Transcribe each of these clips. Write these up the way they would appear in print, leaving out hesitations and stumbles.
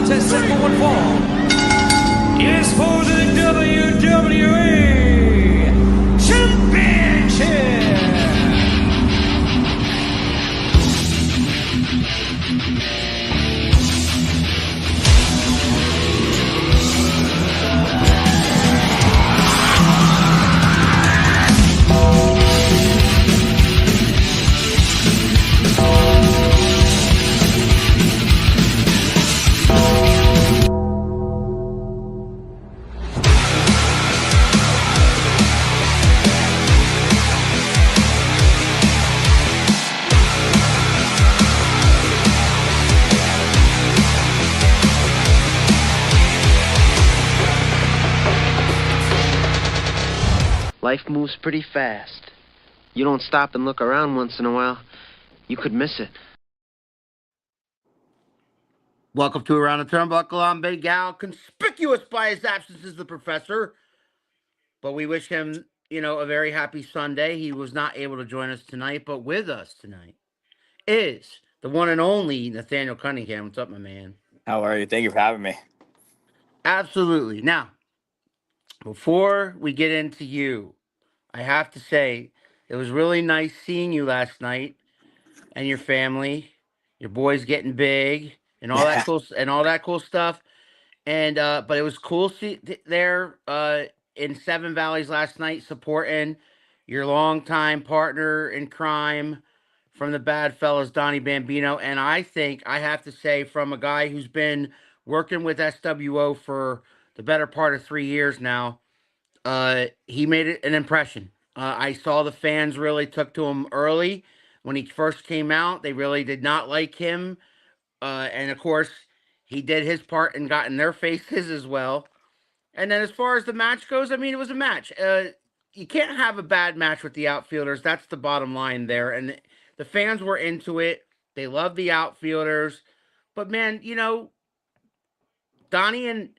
contest set for one fall is for the WWE Championship. Life moves pretty fast. You don't stop and look around once in a while, you could miss it. Welcome to Around the Turnbuckle. I'm Big Al. Conspicuous by his absence is the professor. But we wish him, a very happy Sunday. He was not able to join us tonight, but with us tonight is the one and only Nathaniel Cunningham. What's up, my man? How are you? Thank you for having me. Absolutely. Now, before we get into you, I have to say it was really nice seeing you last night and your family, your boys getting big and all that cool stuff. And but it was cool there in Seven Valleys last night supporting your longtime partner in crime from the Bad Fellas, Donnie Bambino. And I think I have to say, from a guy who's been working with SWO for the better part of 3 years now, he made an impression. I saw the fans really took to him early when he first came out. They really did not like him. And of course, he did his part and got in their faces as well. And then as far as the match goes, I mean, it was a match. You can't have a bad match with the outfielders. That's the bottom line there. And the fans were into it. They loved the outfielders. But man, Donnie and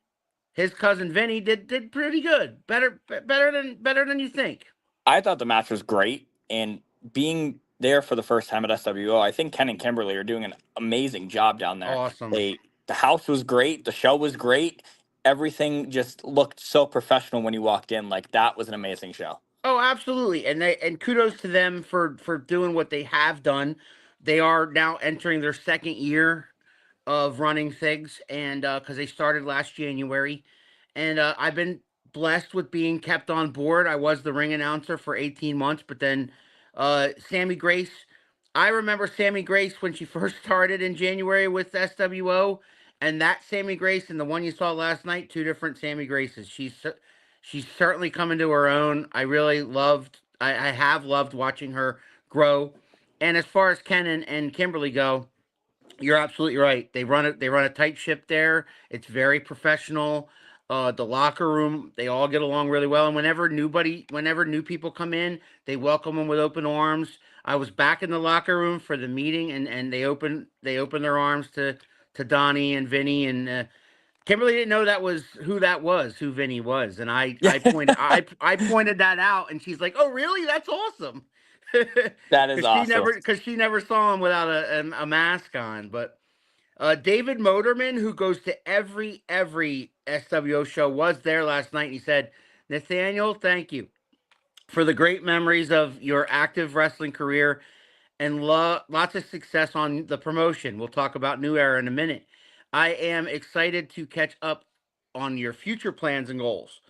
his cousin Vinny did pretty good. Better than you think. I thought the match was great, and being there for the first time at SWO, I think Ken and Kimberly are doing an amazing job down there. Awesome. The house was great, the show was great. Everything just looked so professional when you walked in. Like, that was an amazing show. Oh, absolutely. And kudos to them for doing what they have done. They are now entering their second year of running things, and because they started last January. And I've been blessed with being kept on board. I was the ring announcer for 18 months, but then Sammy Grace, I remember Sammy Grace when she first started in January with SWO, and that Sammy Grace and the one you saw last night, two different Sammy Graces. She's certainly coming to her own. I have loved watching her grow. And as far as Ken and Kimberly go, you're absolutely right. They run a tight ship there. It's very professional. The locker room, they all get along really well. And whenever new people come in, they welcome them with open arms. I was back in the locker room for the meeting, and they opened their arms to Donnie and Vinny, and Kimberly didn't know who Vinny was, and I pointed that out, and she's like, "Oh, really? That's awesome." That is awesome. Because she never saw him without a mask on. But David Motorman, who goes to every SWO show, was there last night, and he said, "Nathaniel, thank you for the great memories of your active wrestling career and lots of success on the promotion. We'll talk about New Era in a minute. I am excited to catch up on your future plans and goals."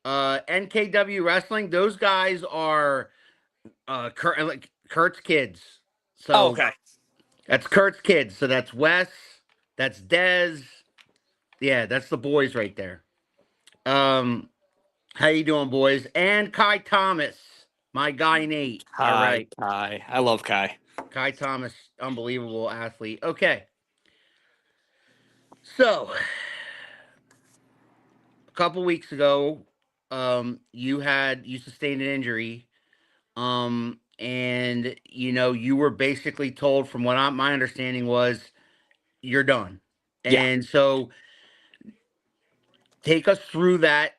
NKW Wrestling, those guys are Kurt's kids. So okay. That's Kurt's kids. So that's Wes, that's Dez. Yeah, that's the boys right there. How you doing, boys? And Kai Thomas, my guy Nate. Hi, All right. Kai. I love Kai. Kai Thomas, unbelievable athlete. Okay. So, a couple weeks ago, you sustained an injury, and you were basically told, from what my understanding was, you're done. Yeah. And so, take us through that,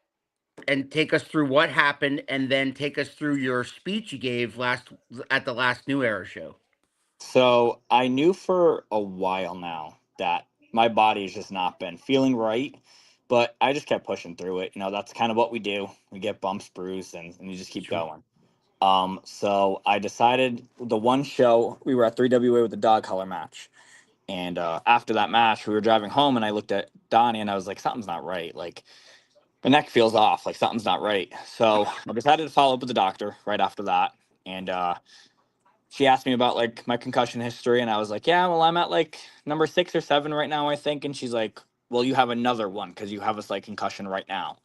and take us through what happened, and then take us through your speech you gave at the last New Era show. So I knew for a while now that my body's just not been feeling right. But I just kept pushing through it. That's kind of what we do. We get bumps, bruised, and you just keep Sure. going. So I decided the one show we were at 3WA with the dog collar match. And after that match, we were driving home, and I looked at Donnie, and I was like, something's not right. Like, my neck feels off. Like, something's not right. So I decided to follow up with the doctor right after that. And she asked me about like my concussion history, and I was like, yeah, well, I'm at like number 6 or 7 right now, I think. And she's like, well, you have another one because you have a slight concussion right now.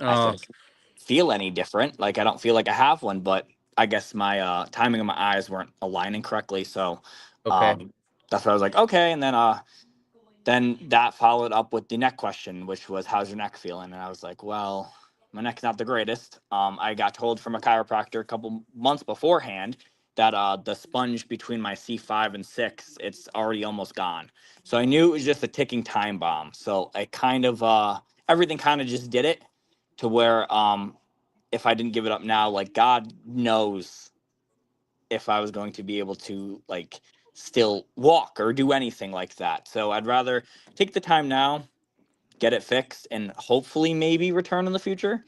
I said, Oh, feel any different? Like, I don't feel like I have one, but I guess my timing of my eyes weren't aligning correctly. So okay. um, that's why I was like, okay. And then that followed up with the neck question, which was, how's your neck feeling? And I was like, well, my neck's not the greatest. I got told from a chiropractor a couple months beforehand that the sponge between my C5 and 6, it's already almost gone. So I knew it was just a ticking time bomb. So I kind of, everything kind of just did it to where if I didn't give it up now, like, God knows if I was going to be able to like still walk or do anything like that. So I'd rather take the time now, get it fixed, and hopefully maybe return in the future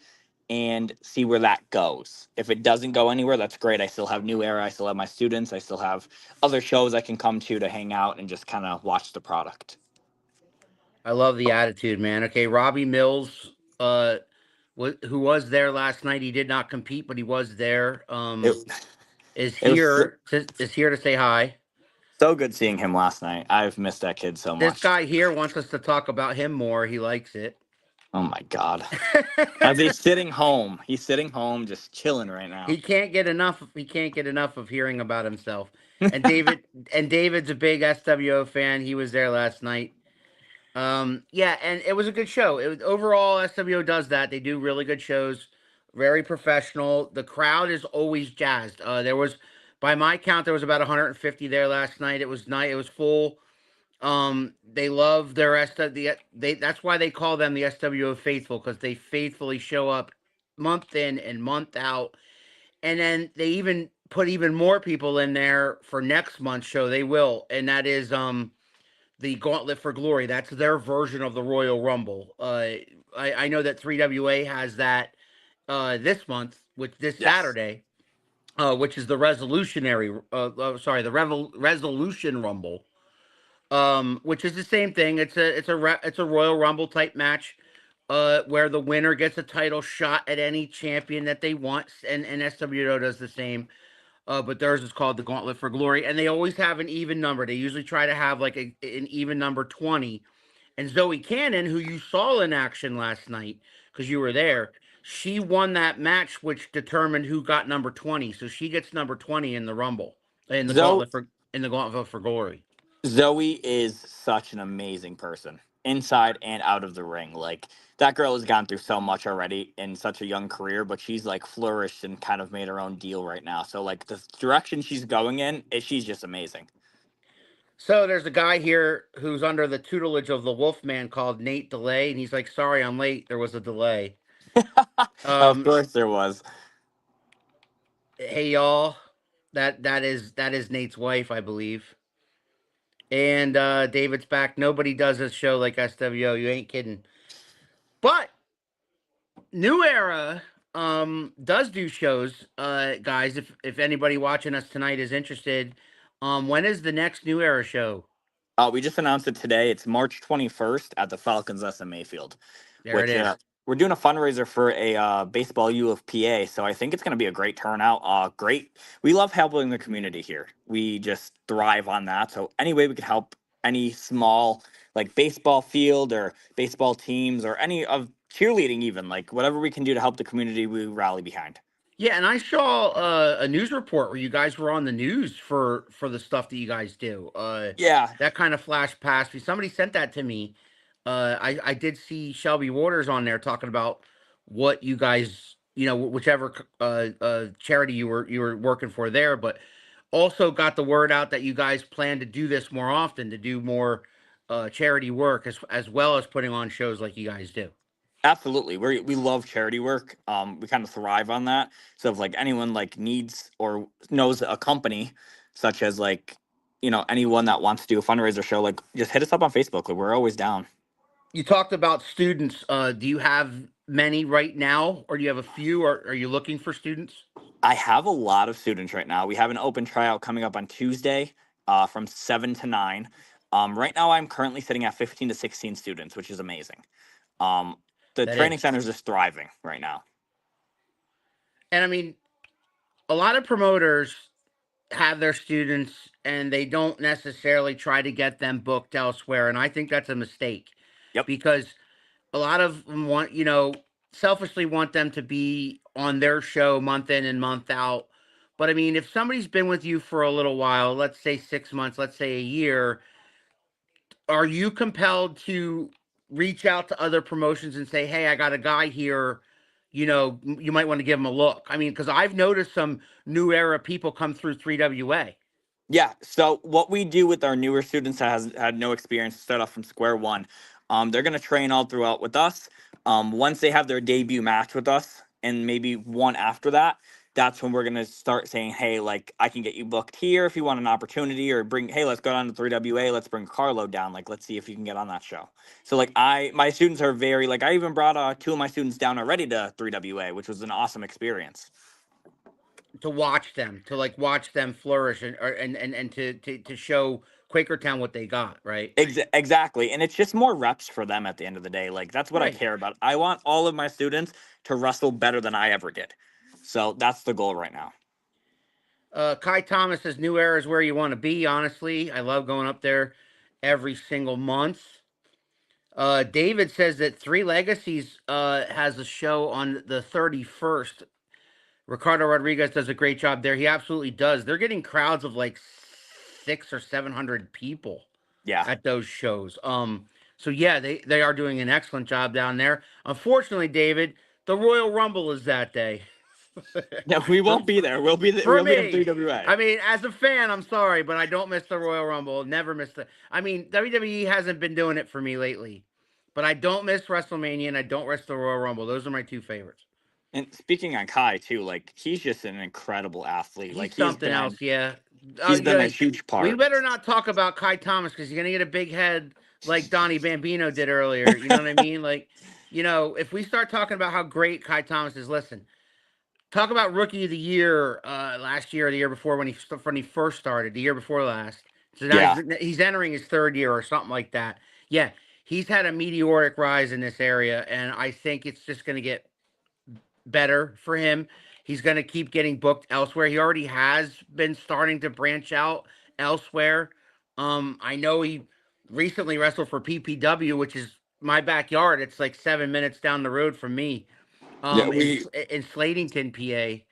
and see where that goes. If it doesn't go anywhere, that's great. I still have New Era, I still have my students, I still have other shows I can come to hang out and just kind of watch the product. I love the attitude, man. Okay, Robbie Mills, who was there last night. He did not compete, but he was there. It, Is it was so, here to say hi. so good seeing him last night. I've missed that kid so This much. guy here wants us to talk about him more. He likes it. Oh my God. As he's sitting home just chilling right now. He can't get enough. He can't get enough of hearing about himself. And David's a big SWO fan. He was there last night. Yeah, and it was a good show. It was overall SWO does that. They do really good shows, very professional. The crowd is always jazzed. There was, by my count, there was about 150 there last night. It was night. It was full. They love their they that's why they call them the SWO faithful, because they faithfully show up month in and month out. And then they even put even more people in there for next month's show. They will, and that is the Gauntlet for Glory. That's their version of the Royal Rumble. I know that 3WA has that this month, which this Yes. Saturday, which is the Resolution Rumble, which is the same thing. It's a Royal Rumble type match, where the winner gets a title shot at any champion that they want, and SWO does the same. But theirs is called the Gauntlet for Glory, and they always have an even number. They usually try to have like an even number 20. And Zoe Cannon, who you saw in action last night because you were there, she won that match, which determined who got number 20. So she gets number 20 in the Rumble, in the Zoe Gauntlet for Glory. Zoe is such an amazing person, inside and out of the ring. Like, that girl has gone through so much already in such a young career, but she's like flourished and kind of made her own deal right now. So like the direction she's going in, she's just amazing. So there's a guy here who's under the tutelage of the Wolfman called Nate Delay, and he's like, "Sorry, I'm late. There was a delay." Of Um, course there was. hey y'all, that is Nate's wife, I believe. And David's back. Nobody does this show like SWO. You ain't kidding. But New Era does do shows. Guys, if anybody watching us tonight is interested, when is the next New Era show? We just announced it today. It's March 21st at the Falcons SMA Field, There it which is. we're doing a fundraiser for a baseball U of PA. So I think it's going to be a great turnout. Great. We love helping the community here. We just thrive on that. So any way we could help any small like baseball field or baseball teams or any of cheerleading, even like whatever we can do to help the community, we rally behind. Yeah, and I saw a news report where you guys were on the news for the stuff that you guys do. Yeah, That kind of flashed past me. Somebody sent that to me. I did see Shelby Waters on there talking about what you guys, whichever charity you were working for there, but also got the word out that you guys plan to do this more often, to do more charity work, as well as putting on shows like you guys do. absolutely. We love charity work. We kind of thrive on that. So if like anyone like needs or knows a company such as like anyone that wants to do a fundraiser show, like just hit us up on Facebook. Like we're always down. You talked about students. Do you have many right now, or do you have a few, or are you looking for students? I have a lot of students right now. We have an open tryout coming up on Tuesday, from 7 to 9. Right now, I'm currently sitting at 15 to 16 students, which is amazing. Um, the That training is. center is just thriving right now. And I mean, a lot of promoters have their students and they don't necessarily try to get them booked elsewhere. And I think that's a mistake Yep. because a lot of them want, selfishly want them to be on their show month in and month out. But I mean, if somebody's been with you for a little while, let's say 6 months, let's say a year, are you compelled to reach out to other promotions and say, "Hey, I got a guy here, you might want to give him a look." I mean, because I've noticed some new era people come through 3WA. Yeah. So what we do with our newer students that has had no experience, start off from square one. They're gonna train all throughout with us. Once they have their debut match with us, and maybe one after that, that's when we're gonna start saying, hey, like I can get you booked here if you want an opportunity, or hey, let's go down to 3WA. Let's bring Carlo down. Like let's see if you can get on that show. So like my students are very like I even brought two of my students down already to 3WA, which was an awesome experience. To watch them, to like watch them flourish and to show Quakertown what they got, right? Exactly. And it's just more reps for them at the end of the day. Like, that's what I Right. care about. I want all of my students to wrestle better than I ever did. So that's the goal right now. Kai Thomas says New Era is where you want to be. Honestly, I love going up there every single month. David says that Three Legacies has a show on the 31st. Ricardo Rodriguez does a great job there. He absolutely does. They're getting crowds of like 600 or 700 people Yeah. at those shows. So yeah, they are doing an excellent job down there. Unfortunately, David, the Royal Rumble is that day. No, we for, won't be there. We'll be for we'll be in me. 3WA. I mean, as a fan, I'm sorry, but I don't miss the Royal Rumble. Never miss the. I mean, WWE hasn't been doing it for me lately, but I don't miss WrestleMania and I don't miss the Royal Rumble. Those are my two favorites. And speaking on Kai too, like he's just an incredible athlete. He's Like something else, yeah. he's been a Yeah, huge we part. better not talk about Kai Thomas because he's gonna get a big head like Donnie Bambino did earlier. You know what I mean? Like, if we start talking about how great Kai Thomas is, listen, talk about Rookie of the Year last year or the year before when he first started, the year before last. So now Yeah. he's entering his third year or something like that. Yeah, he's had a meteoric rise in this area, and I think it's just gonna get better for him. He's going to keep getting booked elsewhere. He already has been starting to branch out elsewhere. I know he recently wrestled for PPW, which is my backyard. It's like 7 minutes down the road from me. Yeah, In Slatington,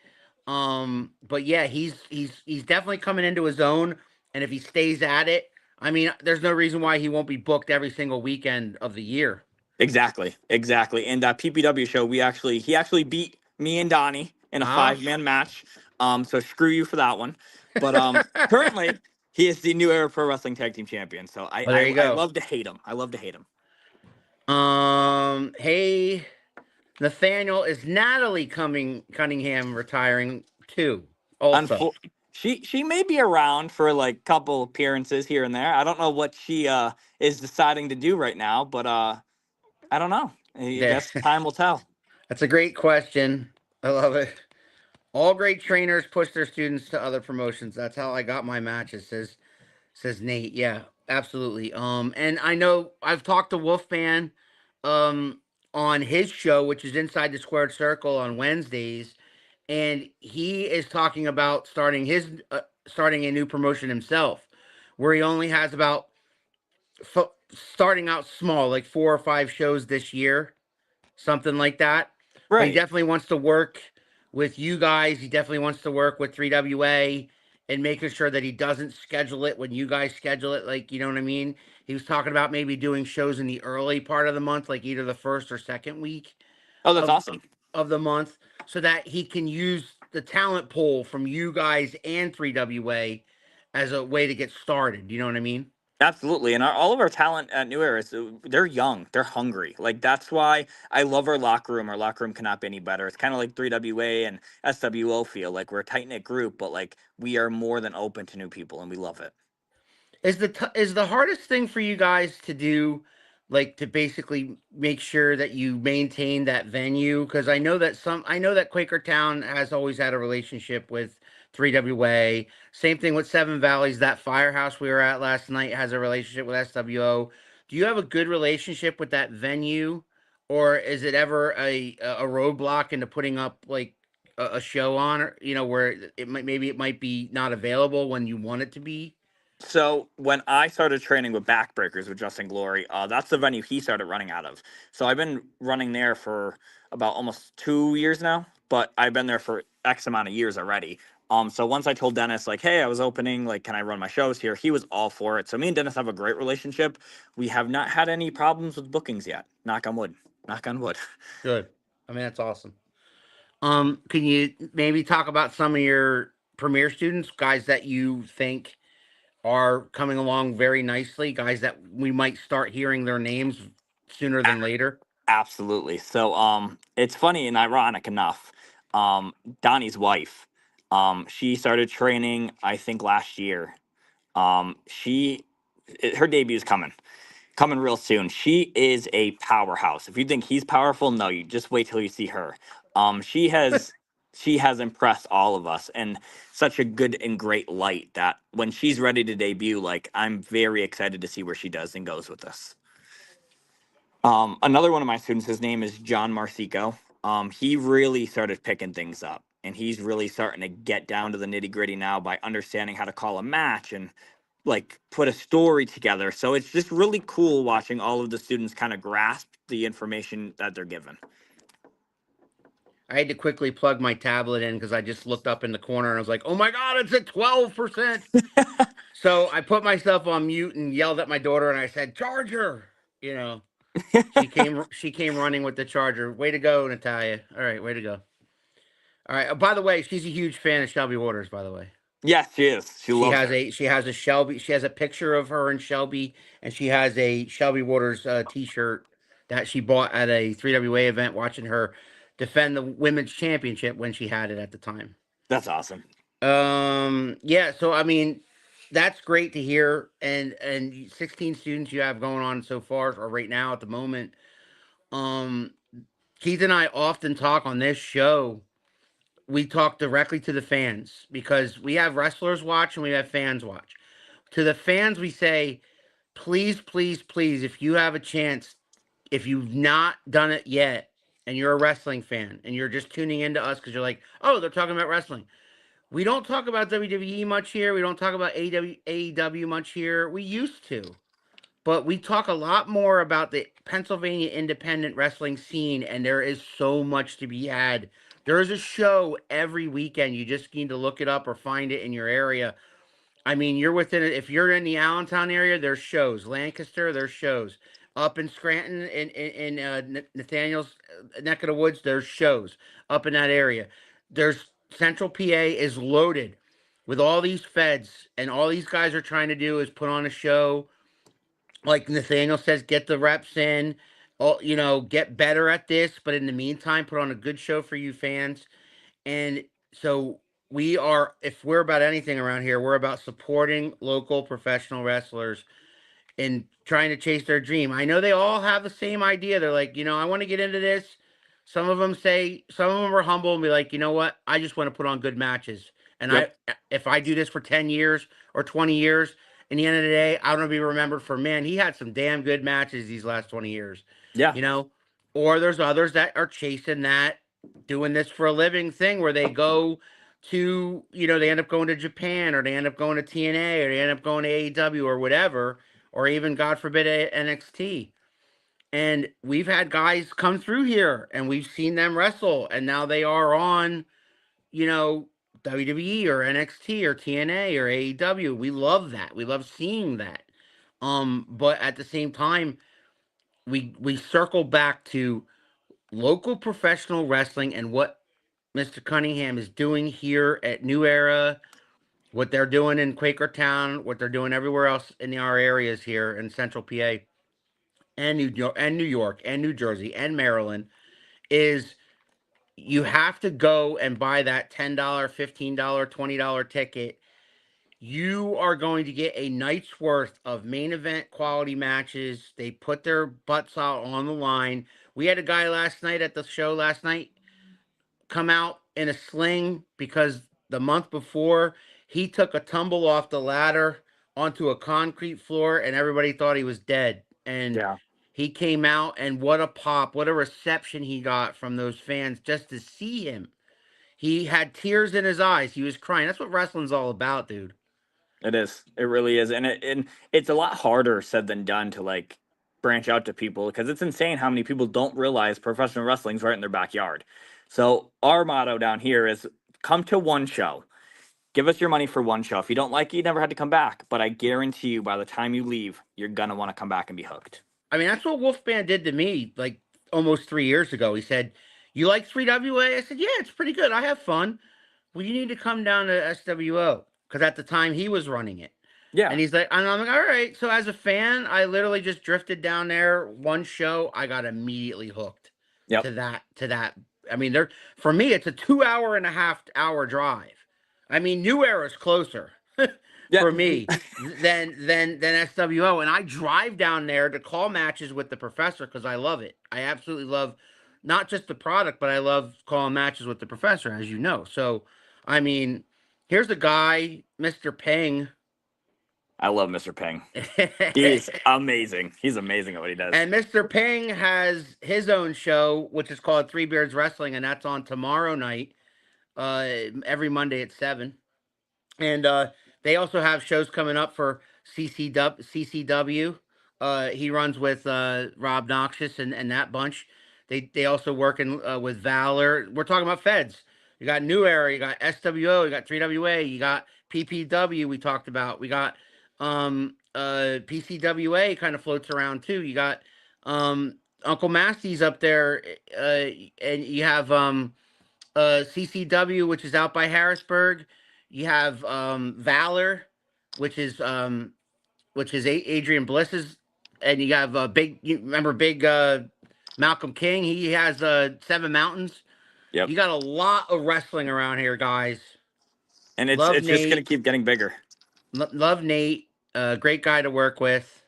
PA. But yeah, he's definitely coming into his own, and if he stays at it, I mean, there's no reason why he won't be booked every single weekend of the year. exactly. And that PPW show, he actually beat me and Donnie in a Ah, 5-man match. So screw you for that one. But currently he is the New Era Pro Wrestling Tag Team Champion. So well, there you I go. love to hate him. I love to hate him. Hey, Nathaniel, is Natalie Cunningham retiring too? Also, Unfor- she may be around for like couple appearances here and there. I don't know what she is deciding to do right now, but I don't know. I there. guess time will tell. That's a great question. I love it. All great trainers push their students to other promotions. That's how I got my matches. Says Nate. Yeah, absolutely. And I know I've talked to Wolfman, on his show, which is Inside the Squared Circle on Wednesdays, and he is talking about starting a new promotion himself, where he only has about starting out small, like 4 or 5 shows this year, something like that. But he Right. definitely wants to work with you guys. He definitely wants to work with 3WA and making sure that he doesn't schedule it when you guys schedule it. Like, you know what I mean? He was talking about maybe doing shows in the early part of the month, like either the first or second week Oh, that's of awesome. of the month, so that he can use the talent pool from you guys and 3WA as a way to get started. You know what I mean? Absolutely. And all of our talent at New Era, they're young, they're hungry. Like that's why I love our locker room. Our locker room cannot be any better. It's kind of like 3WA and SWO feel like we're a tight knit group, but like we are more than open to new people and we love it. Is the hardest thing for you guys to do, like to basically make sure that you maintain that venue? Because I know that Quakertown has always had a relationship with 3WA. Same thing with Seven Valleys. That firehouse we were at last night has a relationship with SWO. Do you have a good relationship with that venue, or is it ever a roadblock into putting up like a show on, or, where maybe it might be not available when you want it to be? So when I started training with Backbreakers with Justin Glory, that's the venue he started running out of. So I've been running there for about almost 2 years now, but I've been there for X amount of years already. So once I told Dennis, like, hey, I was opening, like, can I run my shows here? He was all for it. So me and Dennis have a great relationship. We have not had any problems with bookings yet. Knock on wood. Knock on wood. Good. I mean, that's awesome. Can you maybe talk about some of your premier students, guys that you think are coming along very nicely, guys that we might start hearing their names sooner than later? Absolutely. So it's funny and ironic enough. Donnie's wife, she started training I think last year. She her debut is coming real soon. She is a powerhouse. If you think he's powerful, no, you just wait till you see her. She has impressed all of us and such a good and great light that when she's ready to debut, like I'm very excited to see where she does and goes with this. Another one of my students, his name is John Marcico. He really started picking things up, and he's really starting to get down to the nitty gritty now by understanding how to call a match and like put a story together. So it's just really cool watching all of the students kind of grasp the information that they're given. I had to quickly plug my tablet in because I just looked up in the corner and I was like, "Oh my god, it's at 12%!" So I put myself on mute and yelled at my daughter and I said, "Charger!" You know, she came running with the charger. Way to go, Natalia! All right, way to go. All right. By the way, she's a huge fan of Shelby Waters. By the way. Yes, she is. She loves her. She has a Shelby. She has a picture of her and Shelby, and she has a Shelby Waters T-shirt that she bought at a 3WA event, watching her defend the women's championship when she had it at the time. That's awesome. Yeah. So I mean, that's great to hear. And 16 students you have going on so far, or right now at the moment. Um, Keith and I often talk on this show. We talk directly to the fans because we have wrestlers watch and we have fans watch. To the fans, we say, please, please, please, if you have a chance, if you've not done it yet, and you're a wrestling fan and you're just tuning into us because you're like, oh, they're talking about wrestling. We don't talk about WWE much here. We don't talk about AEW much here. We used to. But we talk a lot more about the Pennsylvania independent wrestling scene, and there is so much to be had. There is a show every weekend. You just need to look it up or find it in your area. I mean, you're within it. If you're in the Allentown area, there's shows. Lancaster, there's shows. Up in Scranton, in Nathaniel's neck of the woods, there's shows up in that area. There's Central PA is loaded with all these feds, and all these guys are trying to do is put on a show. Like Nathaniel says, get the reps in. Get better at this. But in the meantime, put on a good show for you fans. And so we are, if we're about anything around here, we're about supporting local professional wrestlers and trying to chase their dream. I know they all have the same idea. They're like, I want to get into this. Some of them say, some of them are humble and be like, you know what? I just want to put on good matches. And Yep. if I do this for 10 years or 20 years, in the end of the day, I want to be remembered for, man, he had some damn good matches these last 20 years, Yeah. you know? Or there's others that are chasing that, doing this for a living thing where they go to, they end up going to Japan, or they end up going to TNA, or they end up going to AEW or whatever, or even, God forbid, NXT. And we've had guys come through here and we've seen them wrestle, and now they are on, WWE or NXT or TNA or AEW. We love that. We love seeing that. But at the same time, we circle back to local professional wrestling and what Mr. Cunningham is doing here at New Era, what they're doing in Quakertown, what they're doing everywhere else in our areas here in Central PA and New York and New Jersey and Maryland, is you have to go and buy that $10, $15, $20 ticket You are going to get a night's worth of main event quality matches. They put their butts out on the line. We had a guy last night at the show last night come out in a sling because the month before he took a tumble off the ladder onto a concrete floor and everybody thought he was dead. And Yeah, he came out, and what a pop, what a reception he got from those fans just to see him. He had tears in his eyes. He was crying. That's what wrestling's all about, dude. it is. It really is, and it's a lot harder said than done to like branch out to people because it's insane how many people don't realize professional wrestling's right in their backyard. So our motto down here is come to one show. Give us your money for one show. If you don't like it, you never had to come back. But I guarantee you, by the time you leave, you're gonna want to come back and be hooked. I mean, that's what Wolfman did to me like almost 3 years ago. He said, "You like 3WA?" I said, "Yeah, it's pretty good. I have fun." Well, you need to come down to SWO because at the time he was running it. Yeah. And he's like, and I'm like, all right. So as a fan, I literally just drifted down there. One show, I got immediately hooked Yep. to that. I mean, there for me, it's a 2.5 hour drive. I mean, New Era's closer Yeah. for me than SWO. And I drive down there to call matches with the professor because I love it. I absolutely love not just the product, but I love calling matches with the professor, as you know. So, I mean, here's a guy, Mr. Ping. I love Mr. Ping. He's amazing. He's amazing at what he does. And Mr. Ping has his own show, which is called Three Beards Wrestling, and that's on tomorrow night, every Monday at 7. And they also have shows coming up for CCW. He runs with Rob Noxious and that bunch. They also working with Valor. We're talking about Feds. You got New Era, you got SWO, you got 3WA, you got PPW. We talked about. We got PCWA kind of floats around too. You got Uncle Masty's up there, and you have CCW, which is out by Harrisburg. You have Valor, which is Adrian Bliss's, and you have big. You remember big Malcolm King? He has Seven Mountains. Yep. You got a lot of wrestling around here, guys. And it's Love just going to Nate. keep getting bigger. Love Nate. Great guy to work with.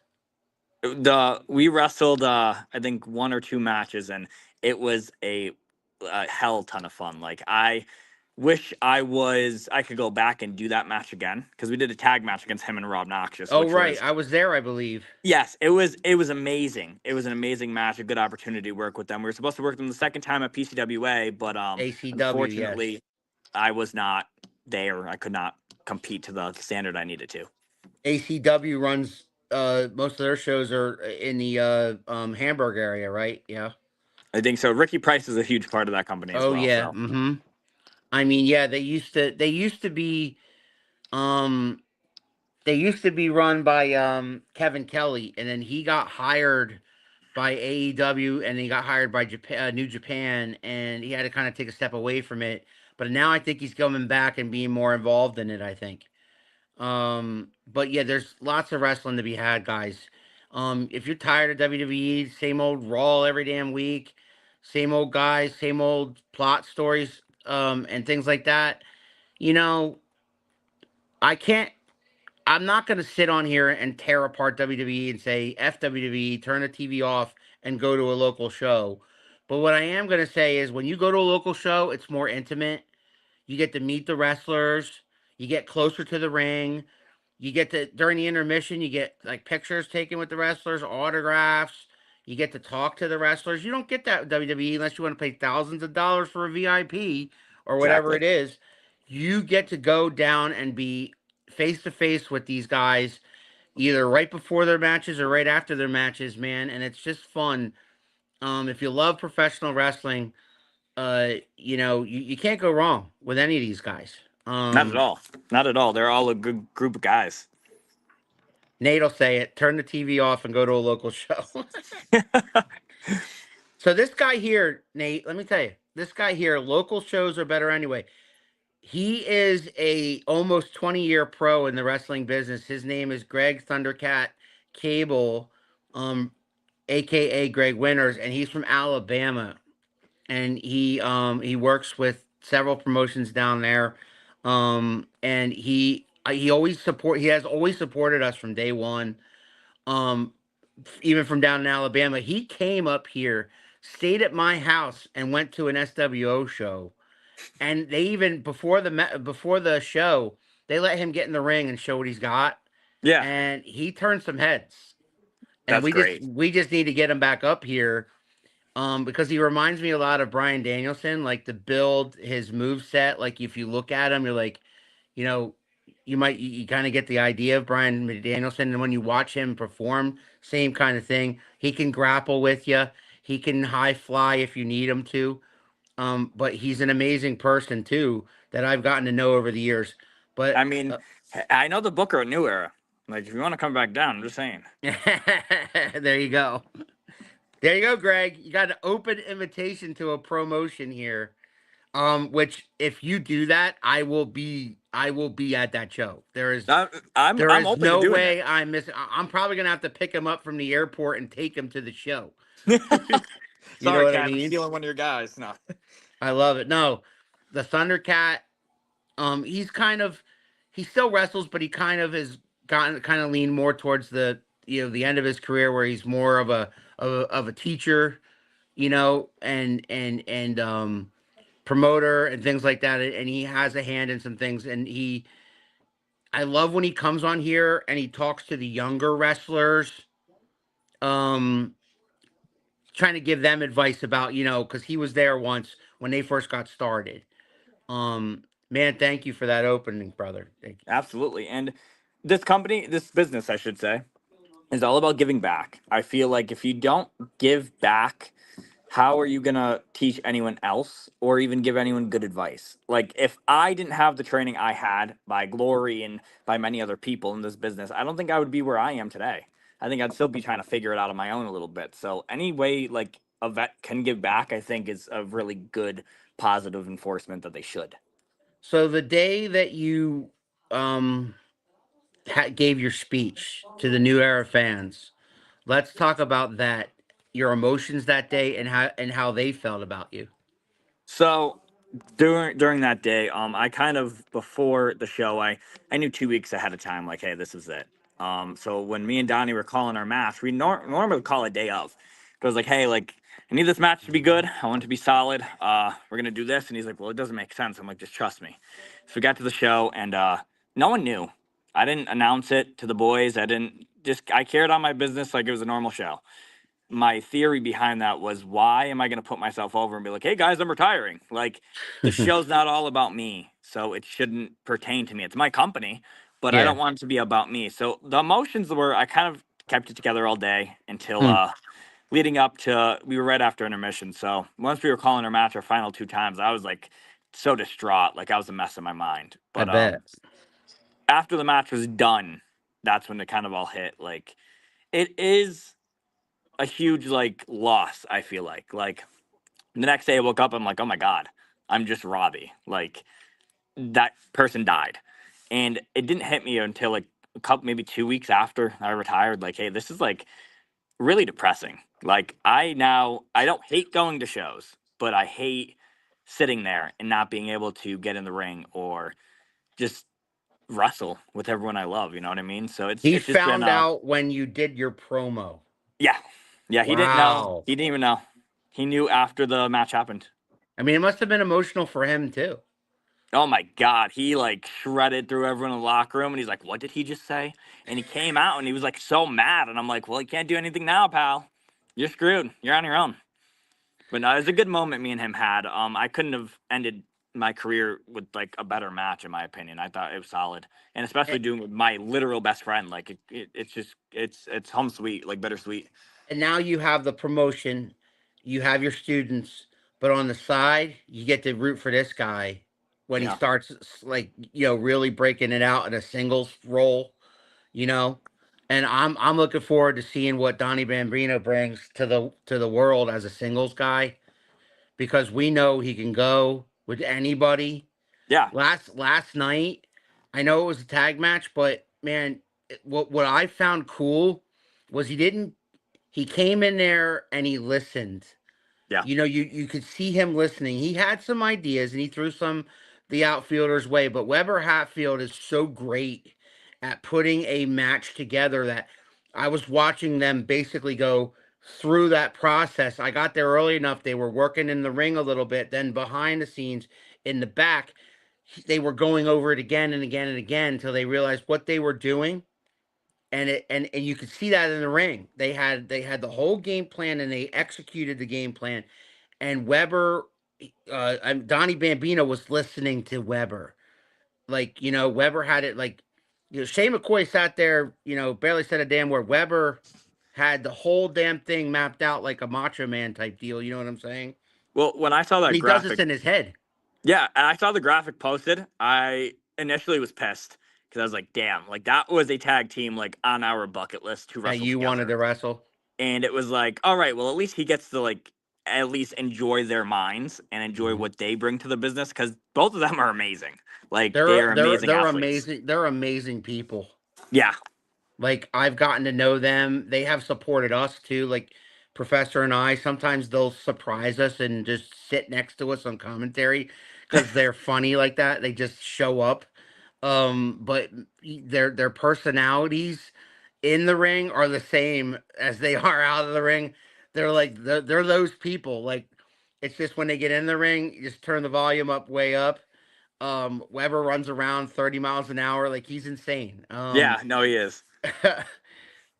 We wrestled I think 1 or 2 matches, and it was a hell ton of fun. Like I wish I could go back and do that match again because we did a tag match against him and Rob Noxious. Oh right, I was there, I believe. Yes, it was amazing. It was an amazing match, a good opportunity to work with them. We were supposed to work them the second time at PCWA, but ACW, unfortunately, yes. I was not there. I could not compete to the standard I needed to. ACW runs most of their shows are in the Hamburg area, right? Yeah. I think so. Ricky Price is a huge part of that company as well. Yeah. So. Mm-hmm. I mean, yeah, they used to be um run by Kevin Kelly, and then he got hired by AEW, and he got hired by Japan, New Japan, and he had to kind of take a step away from it. But now I think he's coming back and being more involved in it, I think. But yeah, there's lots of wrestling to be had, guys. If you're tired of WWE, same old Raw every damn week, same old guys, same old plot stories, and things like that, you know, I can't. I'm not going to sit on here and tear apart WWE and say F WWE, turn the TV off and go to a local show. But what I am going to say is when you go to a local show, it's more intimate. You get to meet the wrestlers. You get closer to the ring. You get to, during the intermission, you get like pictures taken with the wrestlers, autographs. You get to talk to the wrestlers. You don't get that with WWE unless you want to pay thousands of dollars for a VIP or whatever Exactly. it is. You get to go down and be face to face with these guys either right before their matches or right after their matches, man. And it's just fun. If you love professional wrestling, you can't go wrong with any of these guys. Not at all. Not at all. They're all a good group of guys. Nate will say it. Turn the TV off and go to a local show. So this guy here, Nate, let me tell you, this guy here, local shows are better anyway. He is a almost 20-year pro in the wrestling business. His name is Greg Thundercat Cable, aka Greg Winters, and he's from Alabama. And he works with several promotions down there. And He has always supported us from day one. Um, Even from down in Alabama, he came up here, stayed at my house, and went to an SWO show. And they even before the show, they let him get in the ring and show what he's got, Yeah, and he turned some heads. And that's great. we just need to get him back up here, because he reminds me a lot of Brian Danielson, like the build, his move set. Like if you look at him, you're like, you know, you kind of get the idea of Brian Danielson, and when you watch him perform, same kind of thing. He can grapple with you. He can high fly if you need him to. But he's an amazing person too that I've gotten to know over the years. I But mean, I know the Booker at New Era. Like, if you want to come back down, I'm just saying. there you go. There you go, Greg. You got an open invitation to a promotion here. Which if you do that, I will be at that show. There I'm is open to no doing it. way I'm missing. I'm probably gonna have to pick him up from the airport and take him to the show. You know Sorry, what I Ken, I'm mean? stealing one of your guys. No. I love it. No, the Thundercat. He still wrestles, but he kind of has gotten kind of leaned more towards the end of his career where he's more of a teacher, and promoter and things like that. And he has a hand in some things. And I love when he comes on here and he talks to the younger wrestlers, um, trying to give them advice about, because he was there once when they first got started. Man, thank you for that opening, brother. Thank you. Absolutely. And this business, I should say, is all about giving back. I feel like if you don't give back, how are you going to teach anyone else or even give anyone good advice? Like, if I didn't have the training I had by Glory and by many other people in this business, I don't think I would be where I am today. I think I'd still be trying to figure it out on my own a little bit. So, any way like a vet can give back, I think is a really good positive enforcement that they should. So the day that you um gave your speech to the New Era fans, let's talk about that. Your emotions that day and how they felt about you. So during that day, I kind of before the show, I knew 2 weeks ahead of time, like, hey, this is it. So when me and Donnie were calling our match, we normally call a day of. It was like, hey, like, I need this match to be good. I want it to be solid. We're gonna do this, and he's like, well, it doesn't make sense. I'm like, just trust me. So we got to the show, and no one knew. I didn't announce it to the boys. I carried on my business like it was a normal show. My theory behind that was, why am I going to put myself over and be like, hey guys, I'm retiring? Like, the show's not all about me, so it shouldn't pertain to me. It's my company, but I Yeah. don't want it to be about me. So the emotions were, I kind of kept it together all day until Hmm, leading up to, we were right after intermission. So once we were calling our match our final two times, I was like so distraught, like I was a mess in my mind. I But bet. after the match was done, that's when it kind of all hit. Like, it is a huge like loss. I feel like the next day I woke up, I'm like, oh my god, I'm just Robbie. Like, that person died, and it didn't hit me until like a couple, maybe 2 weeks after I retired. Like, hey, this is like really depressing. Like, I don't hate going to shows, but I hate sitting there and not being able to get in the ring or just wrestle with everyone I love. You know what I mean? So He it's just been found out when you did your promo. yeah. Yeah, he didn't know. Wow. He didn't even know. He knew after the match happened. I mean, it must have been emotional for him too. Oh my God. He like shredded through everyone in the locker room and he's like, what did he just say? And he came out and he was like so mad. And I'm like, well, you can't do anything now, pal. You're screwed. You're on your own. But no, it was a good moment me and him had. I couldn't have ended my career with like a better match, in my opinion. I thought it was solid. And especially A- doing it with my literal best friend. Like, it's just, it's home sweet, like bittersweet. And now you have the promotion, you have your students, but on the side, you get to root for this guy when he Yeah. starts like, really breaking it out in a singles role, you know. And I'm looking forward to seeing what Donnie Bambino brings to the world as a singles guy, because we know he can go with anybody. Yeah. Last night, I know it was a tag match, but man, what I found cool was he came in there and he listened. Yeah. You could see him listening. He had some ideas and he threw some the outfielder's way. But Weber Hatfield is so great at putting a match together that I was watching them basically go through that process. I got there early enough. They were working in the ring a little bit. Then behind the scenes in the back, they were going over it again and again and again until they realized what they were doing. And you could see that in the ring. They had the whole game plan and they executed the game plan. And Weber, Donnie Bambino was listening to Weber. Like, Weber had it like, Shane McCoy sat there, barely said a damn word. Weber had the whole damn thing mapped out like a Macho Man type deal. You know what I'm saying? Well, when I saw And that he does this graphic, in his head. yeah, and I saw the graphic posted, I initially was pissed because I was like, damn, like that was a tag team like on our bucket list to That wrestle you wanted together. to wrestle. And it was like, all right, well, at least he gets to like at least enjoy their minds and enjoy Mhm. what they bring to the business because both of them are amazing. Like they They're are they're amazing they're athletes. amazing. They're amazing people. Yeah, Like, I've gotten to know them. They have supported us too. Like, Professor and I, sometimes they'll surprise us and just sit next to us on commentary because they're funny like that. They just show up. But their personalities in the ring are the same as they are out of the ring. They're like they're those people. Like, it's just when they get in the ring, you just turn the volume up way up. Weber runs around 30 miles an hour like he's insane. yeah, no, he is.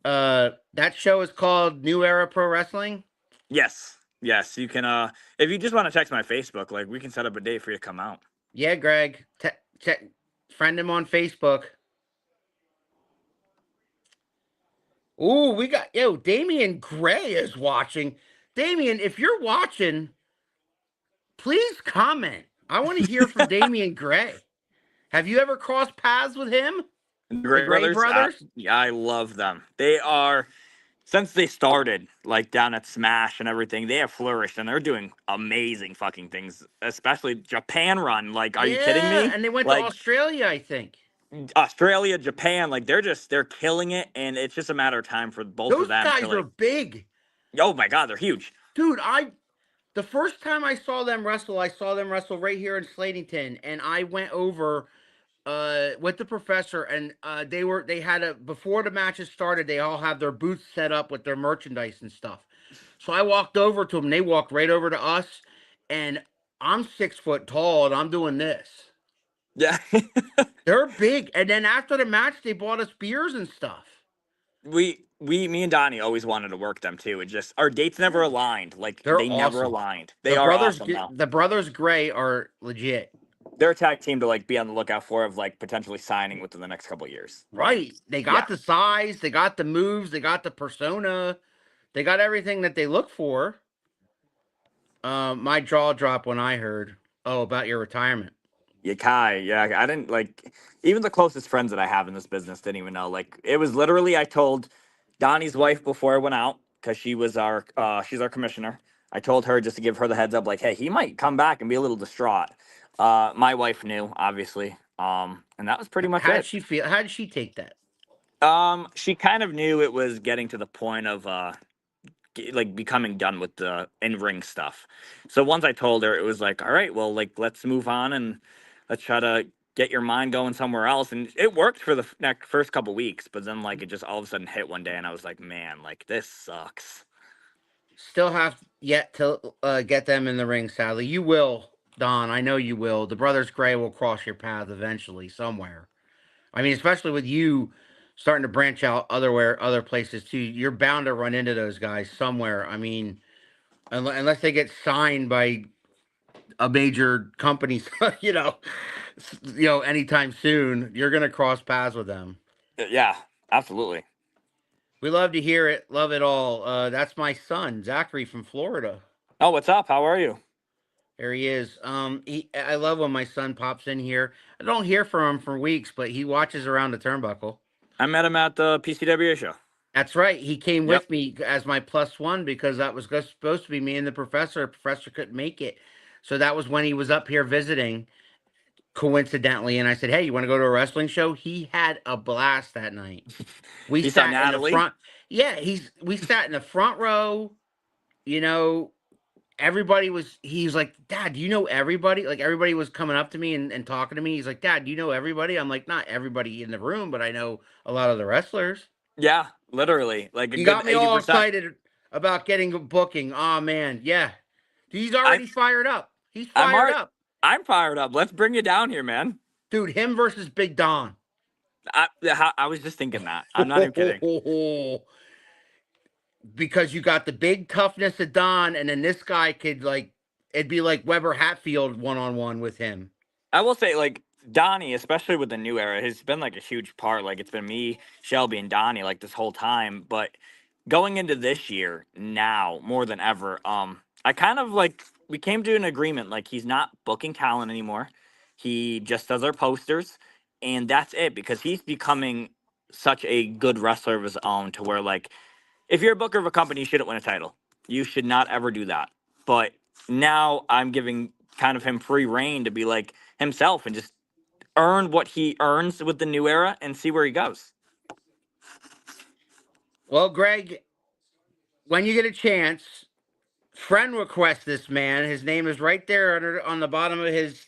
That show is called New Era Pro Wrestling. Yes, yes, you can. If you just want to text my Facebook, like we can set up a date for you to come out. Yeah, Greg, check, friend him on Facebook. Ooh, we got Damian Gray is watching. Damian, if you're watching, please comment. I want to hear from Damian Gray. Have you ever crossed paths with him? The The Gray Gray Brothers, brothers? yeah, I love them. They are since they started like down at Smash and everything, they have flourished and they're doing amazing fucking things. Especially Japan run. Like, are you kidding Yeah, me? and they went to Like Australia, I think. Australia, Japan, like they're killing it, and it's just a matter of time for both of Those them to guys are like. big. Oh my god, they're huge. Dude, the first time I saw them wrestle, I saw them wrestle right here in Slatington, and I went over with the professor, and they had a before the matches started, they all have their booths set up with their merchandise and stuff. So I walked over to them, they walked right over to us, and I'm 6 foot tall and I'm doing this. Yeah. They're big. And then after the match, they bought us beers and stuff. Me and Donnie always wanted to work them too. It just our dates never aligned. Like They're they never awesome. aligned. They are awesome now. The brothers Gray are legit. They're a tag team to like be on the lookout for of like potentially signing within the next couple of years. Right. They Yeah. got the size, they got the moves, they got the persona, they got everything that they look for. My jaw dropped when I heard, about your retirement. Yeah, Kai. Yeah, I didn't like even the closest friends that I have in this business didn't even know. Like it was literally I told Donnie's wife before I went out because she's our commissioner. I told her just to give her the heads up, like, hey, he might come back and be a little distraught. My wife knew, obviously. And that was pretty much How did it. she feel? How did she take that? She kind of knew it was getting to the point of like becoming done with the in-ring stuff. So once I told her, it was like, all right, well, like let's move on and let's try to get your mind going somewhere else. And it worked for the next first couple weeks, but then like it just all of a sudden hit one day, and I was like, man, like this sucks. Still have yet to get them in the ring, sadly. You will, Don. I know you will. The brothers Gray will cross your path eventually, somewhere. I mean, especially with you starting to branch out other places too. You're bound to run into those guys somewhere. I mean, unless they get signed by a major company, anytime soon, you're gonna cross paths with them. Yeah, absolutely. We love to hear it. Love it all. That's my son, Zachary from Florida. Oh, what's up? How are you? There he is. I love when my son pops in here. I don't hear from him for weeks, but he watches around the turnbuckle. I met him at the PCWA show. That's right. He came Yep. with me as my +1 because that was supposed to be me and the professor. The professor couldn't make it. So that was when he was up here visiting, coincidentally. And I said, hey, you want to go to a wrestling show? He had a blast that night. We You saw sat in the Natalie? front. Yeah, we sat in the front row, you know, he's like, Dad, do you know everybody? Like, everybody was coming up to me and talking to me. He's like, Dad, do you know everybody? I'm like, not everybody in the room, but I know a lot of the wrestlers. Yeah, literally, like a He good got me all 80%. excited about getting a booking. Oh man, yeah. He's I'm already fired up. He's I'm fired already, up. I'm fired up. Let's bring you down here, man. Dude, him versus Big Don. I was just thinking that. I'm not even kidding. Because you got the big toughness of Don, and then this guy could, like, it'd be like Weber Hatfield 1-on-1 with him. I will say, like, Donnie, especially with the new era, has been like a huge part. Like, it's been me, Shelby, and Donnie like this whole time. But going into this year, now more than ever, I kind of like we came to an agreement. Like, he's not booking talent anymore. He just does our posters, and that's it. Because he's becoming such a good wrestler of his own, to where, like, if you're a booker of a company, you shouldn't win a title. You should not ever do that. But now I'm giving kind of him free reign to be like himself and just earn what he earns with the new era and see where he goes. Well, Greg, when you get a chance, friend request this man. His name is right there on the bottom of his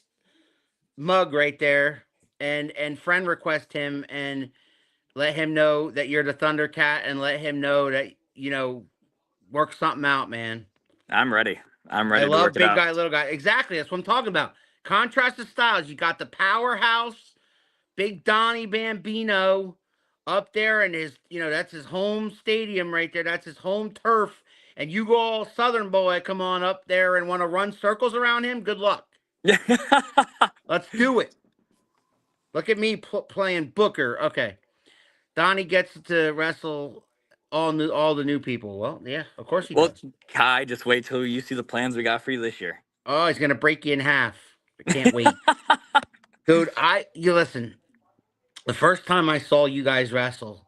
mug right there. And friend request him and let him know that you're the Thundercat, and let him know that, work something out, man. I'm ready. I'm I ready to love work it big out. guy, little guy. Exactly. That's what I'm talking about. Contrast of styles. You got the powerhouse, Big Donnie Bambino up there, and that's his home stadium right there. That's his home turf. And you go all Southern boy, come on up there and want to run circles around him. Good luck. Let's do it. Look at me playing Booker. Okay. Donnie gets to wrestle all the new people. Well, yeah, of course he Well, does. Kai, just wait till you see the plans we got for you this year. Oh, he's gonna break you in half. I can't wait. Dude, you listen. The first time I saw you guys wrestle,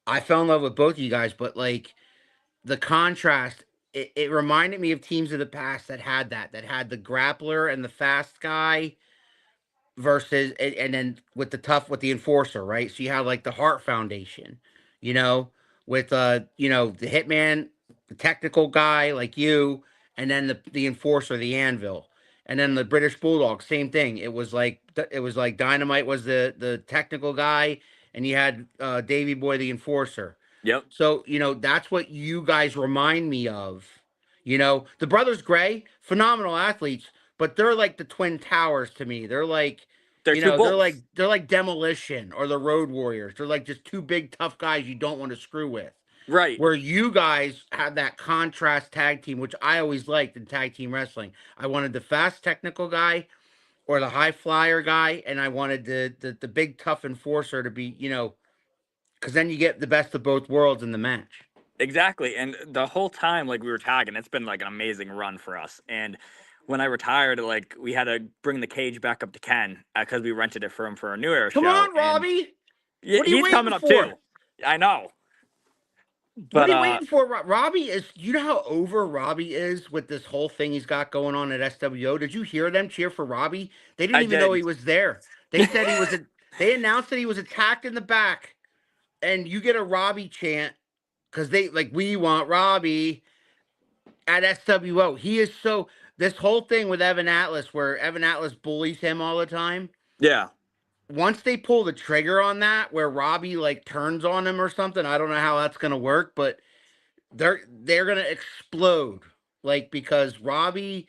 I fell in love with both of you guys, but like the contrast, it reminded me of teams of the past that had the grappler and the fast guy versus, and then with the enforcer, right? So you have like the Hart Foundation, you know, with the hitman, the technical guy like you, and then the enforcer, the anvil, and then the British Bulldog, same thing. It was like Dynamite was the technical guy, and you had Davy Boy, the enforcer. Yep. So, that's what you guys remind me of. The Brothers Gray, phenomenal athletes, but they're like the Twin Towers to me. They're like, They're two they're bulls. like they're like Demolition or the Road Warriors. They're like just two big tough guys you don't want to screw with. Right. Where you guys had that contrast tag team, which I always liked in tag team wrestling. I wanted the fast technical guy or the high flyer guy, and I wanted the big tough enforcer to be, because then you get the best of both worlds in the match. Exactly. And the whole time, like, we were tagging, it's been like an amazing run for us. And when I retired, like, we had to bring the cage back up to Ken because we rented it for him for a New Era Come show. on, And Robbie. yeah, What are you he's waiting coming up for? too. I know. What But are you waiting for? Robbie is, you know how over Robbie is with this whole thing he's got going on at SWO? Did you hear them cheer for Robbie? They didn't I even know did. he was there. They said they announced that he was attacked in the back, and you get a Robbie chant because we want Robbie at SWO. He is this whole thing with Evan Atlas, where Evan Atlas bullies him all the time. Yeah. Once they pull the trigger on that, where Robbie like turns on him or something, I don't know how that's gonna work, but they're gonna explode, like, because Robbie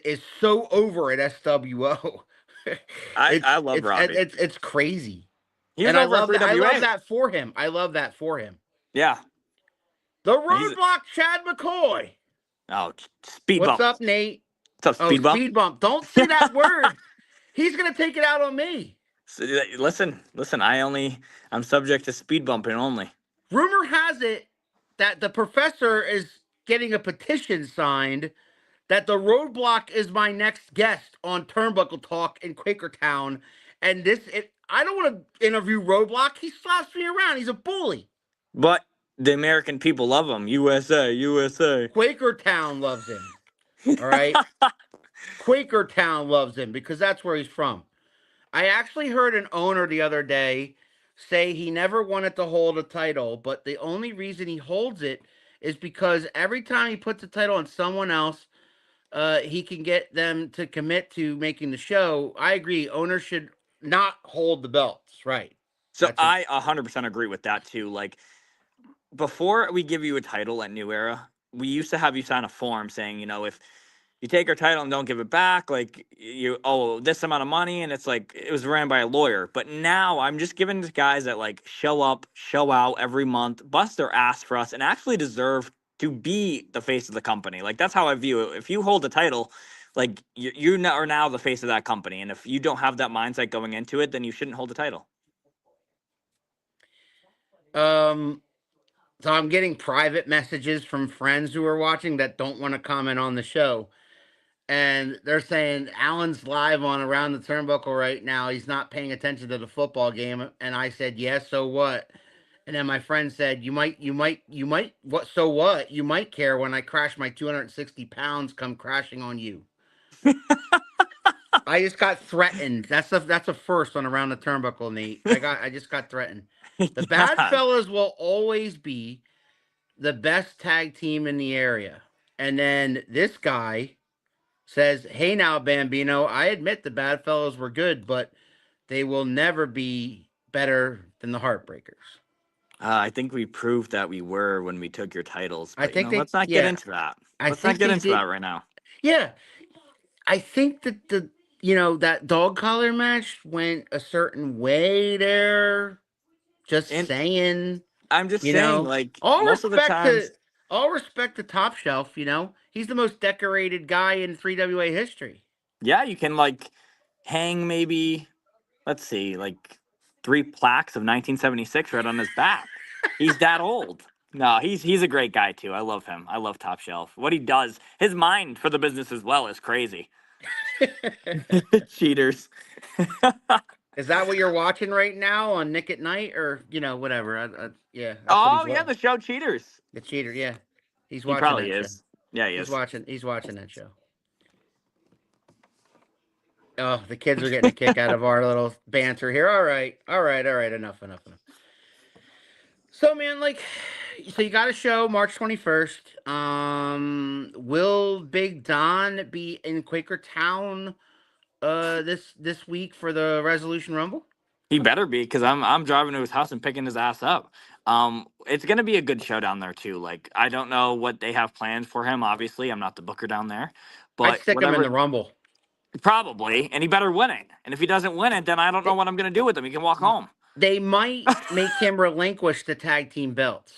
is so over at SWO. I love Robbie. It's crazy, He was and I over at love that. I love 3WA. that for him. I love that for him. Yeah. The He's Roadblock, Chad McCoy. speed What's bump. up, Nate? What's up, Oh, speed bump? speed bump. Don't say that word. He's gonna take it out on me. Listen. I'm subject to speed bumping only. Rumor has it that the professor is getting a petition signed that the Roadblock is my next guest on Turnbuckle Talk in Quakertown. And I don't want to interview Roadblock. He slaps me around. He's a bully. But the American people love him. USA, USA. Quakertown loves him. All right? Quakertown loves him because that's where he's from. I actually heard an owner the other day say he never wanted to hold a title, but the only reason he holds it is because every time he puts a title on someone else, he can get them to commit to making the show. I agree. Owners should not hold the belts. Right. So That's a I 100% agree with that too. Like, before we give you a title at New Era, we used to have you sign a form saying, if you take our title and don't give it back, like you owe this amount of money, and it's like it was ran by a lawyer. But now I'm just giving to guys that like show up, show out every month, bust their ass for us, and actually deserve to be the face of the company. Like that's how I view it. If you hold the title, like you are now the face of that company, and if you don't have that mindset going into it, then you shouldn't hold the title. So I'm getting private messages from friends who are watching that don't want to comment on the show. And they're saying Alan's live on Around the Turnbuckle right now. He's not paying attention to the football game. And I said, yes, so what? And then my friend said, what, so what? You might care when I crash my 260 pounds come crashing on you. I just got threatened. That's a first on Around the Turnbuckle, Nate. I just got threatened. The Bad Yeah. Fellas will always be the best tag team in the area. And then this guy says, hey now, Bambino, I admit the Bad Fellas were good, but they will never be better than the Heartbreakers. I think we proved that we were when we took your titles, I but think let's not get into that. I Let's not think get they into that did. right now. Yeah. I think that that dog collar match went a certain way there. Just And saying, I'm just you saying, know, like all most of the respect to times, all respect to Top Shelf, he's the most decorated guy in 3WA history. yeah, you can like hang maybe, let's see, like 3 plaques of 1976 right on his back. He's that old. No, he's a great guy too. I love him. I love Top Shelf. What he does, his mind for the business as well is crazy. Cheaters. Is that what you're watching right now on Nick at Night, or whatever? Yeah, that's what Oh he's yeah, watching. the show Cheaters. The cheater, yeah, he's He watching probably that show. is. Yeah, he He's is. watching. He's watching that show. Oh, the kids are getting a kick out of our little banter here. All right, all right, all right. Enough, enough, enough. So, man, so you got a show March 21st. Will Big Don be in Quakertown this week for the Resolution Rumble? He better be, because I'm driving to his house and picking his ass up. It's gonna be a good show down there too. Like I don't know what they have planned for him. Obviously, I'm not the booker down there, I'd but stick him in whatever, the Rumble. probably, and he better win it. And if he doesn't win it, then I don't know They, what I'm gonna do with him. He can walk home. they might make him relinquish the tag team belts.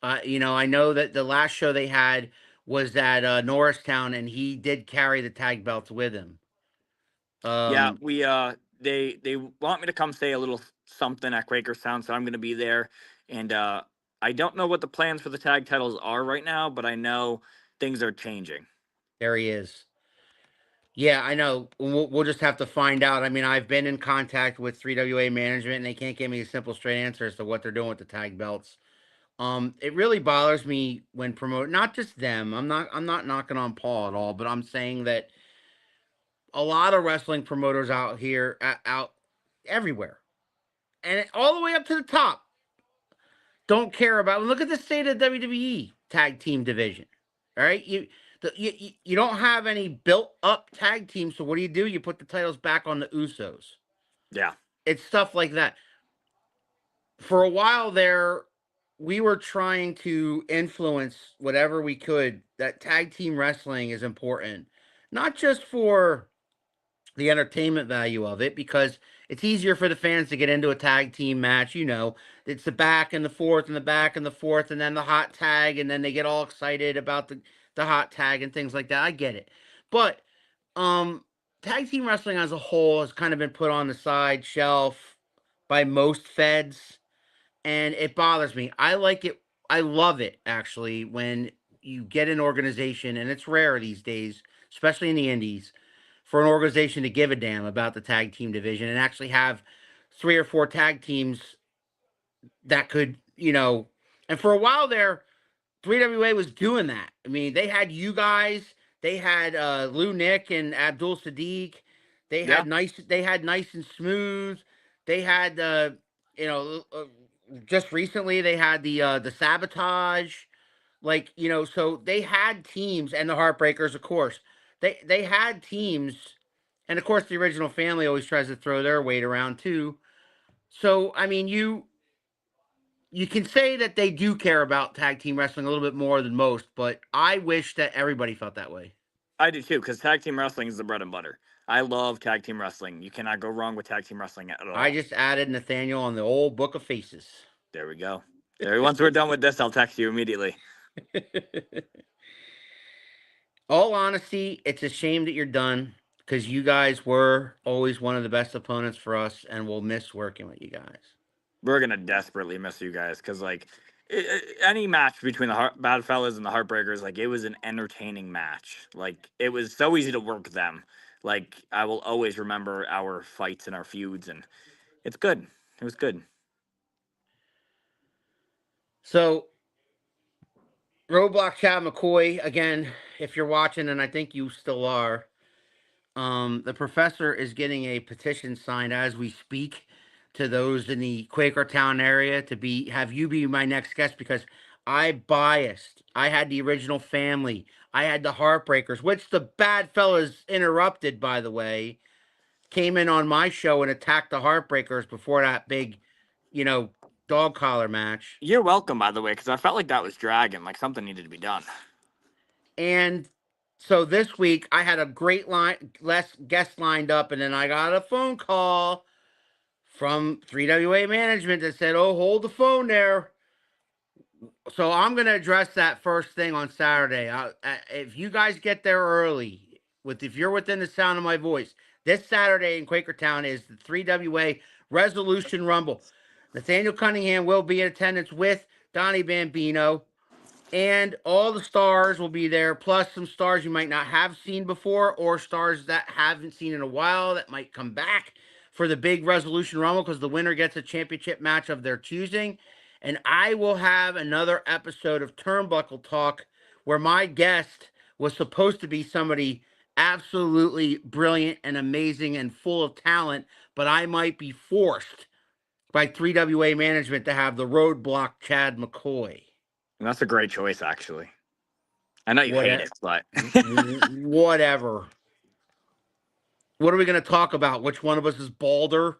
I know that the last show they had was at Norristown, and he did carry the tag belts with him. Yeah, Um, we they want me to come say a little something at Quakerstown, so I'm gonna be there. And I don't know what the plans for the tag titles are right now, but I know things are changing. there he is. Yeah, I know. We'll just have to find out. I mean, I've been in contact with 3WA management, and they can't give me a simple, straight answer as to what they're doing with the tag belts. It really bothers me when promote, not just them. I'm not knocking on Paul at all, but I'm saying that a lot of wrestling promoters out here, out everywhere, and all the way up to the top, don't care about. Look at the state of WWE tag team division. All right, you don't have any built up tag teams. So what do? You put the titles back on the Usos. Yeah. It's stuff like that. For a while there, we were trying to influence whatever we could. That tag team wrestling is important, not just for the entertainment value of it, because it's easier for the fans to get into a tag team match. It's the back and the forth and the back and the forth, and then the hot tag, and then they get all excited about the hot tag and things like that. I get it, but tag team wrestling as a whole has kind of been put on the side shelf by most feds, and it bothers me. I like it. I love it actually when you get an organization, and it's rare these days, especially in the indies, for an organization to give a damn about the tag team division and actually have 3 or 4 tag teams that could, and for a while there, 3WA was doing that. I mean, they had you guys, they had Lou Nick and Abdul Sadiq, Yeah. they had nice and smooth, they had you know, just recently they had the sabotage. Like, so they had teams, and the Heartbreakers, of course. They had teams, and of course the original family always tries to throw their weight around too. So I mean, you can say that they do care about tag team wrestling a little bit more than most, but I wish that everybody felt that way. I do too, because tag team wrestling is the bread and butter. I love tag team wrestling. You cannot go wrong with tag team wrestling at I all. just added Nathaniel on the old book of faces. There we go. There. Once we're done with this, I'll text you immediately. All honesty, it's a shame that you're done because you guys were always one of the best opponents for us, and we'll miss working with you guys. We're gonna desperately miss you guys because like any match between the Bad Fellas and the Heartbreakers, like it was an entertaining match. Like it was so easy to work them. Like I will always remember our fights and our feuds, and it's good. It was good. So, Roadblock Chad McCoy, again, if you're watching, and I think you still are, the professor is getting a petition signed as we speak to those in the Quakertown area to have you be my next guest because I biased. I had the original family. I had the Heartbreakers, which the Bad Fellas interrupted, by the way, came in on my show and attacked the Heartbreakers before that big, you know, dog collar match. You're welcome, by the way, because I felt like that was dragging. Like something needed to be done. And so this week I had a great less guest lined up, and then I got a phone call from 3WA management that said, "Oh, hold the phone there." So I'm going to address that first thing on Saturday. If you guys get there early, if you're within the sound of my voice, this Saturday in Quakertown is the 3WA Resolution Rumble. Nathaniel Cunningham will be in attendance with Donnie Bambino. And all the stars will be there, plus some stars you might not have seen before, or stars that haven't seen in a while that might come back for the big Resolution Rumble because the winner gets a championship match of their choosing. And I will have another episode of Turnbuckle Talk where my guest was supposed to be somebody absolutely brilliant and amazing and full of talent, but I might be forced by 3WA management to have the roadblock Chad McCoy. And that's a great choice, actually. I know you hate it, but whatever. What are we going to talk about? Which one of us is balder?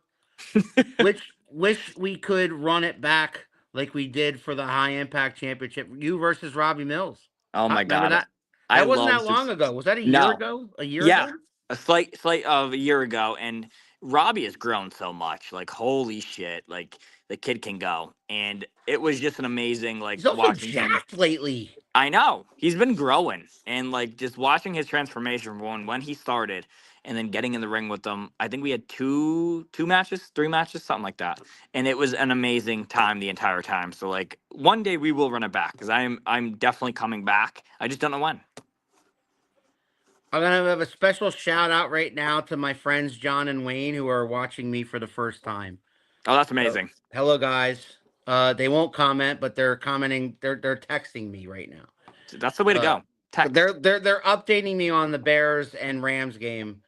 Wish we could run it back like we did for the High Impact Championship. You versus Robbie Mills. oh my Remember god, that? I That wasn't love that long ago. Was that a year no, ago? A year yeah, ago? a slight of a year ago, and Robbie has grown so much. Like holy shit, like the kid can go, and it was just an amazing like He's also watching him. jacked lately. I know he's been growing, and like just watching his transformation from when he started, and then getting in the ring with them. I think we had two matches, three matches, something like that, and it was an amazing time the entire time. So like one day we will run it back because I'm definitely coming back. I just don't know when. I'm going to have a special shout out right now to my friends John and Wayne who are watching me for the first time. Oh, that's amazing. Hello, guys. They won't comment, but they're commenting. They're texting me right now. That's the way to go. Text. They're updating me on the Bears and Rams game.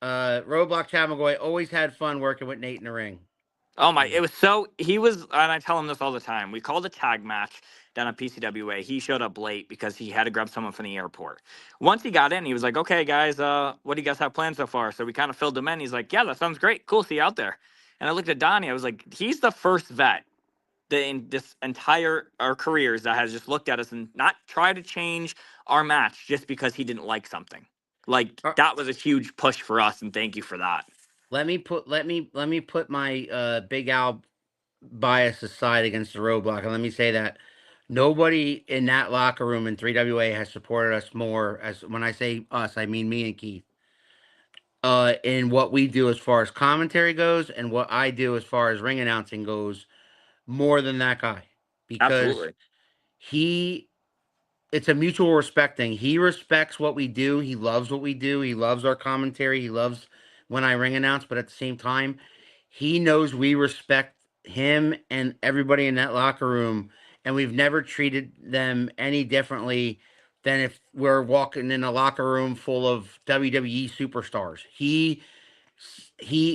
Roadblock Chamagoy always had fun working with Nate in the ring. Oh my! It was so he was, and I tell him this all the time. We called a tag match down at PCWA. He showed up late because he had to grab someone from the airport. Once he got in, he was like, "Okay, guys, what do you guys have planned so far?" So we kind of filled him in. He's like, "Yeah, that sounds great. Cool, see you out there." And I looked at Donnie. I was like, "He's the first vet in this entire our careers that has just looked at us and not tried to change our match just because he didn't like something. Like that was a huge push for us, and thank you for that." Let me put my Big Al bias aside against the Roadblock, and let me say that nobody in that locker room in 3WA has supported us more. As when I say us, I mean me and Keith. In what we do as far as commentary goes, and what I do as far as ring announcing goes, more than that guy, because Absolutely. he it's a mutual respect thing. He respects what we do. He loves what we do. He loves our commentary. He loves when I ring announce, but at the same time, he knows we respect him and everybody in that locker room, and we've never treated them any differently than if we're walking in a locker room full of WWE superstars. He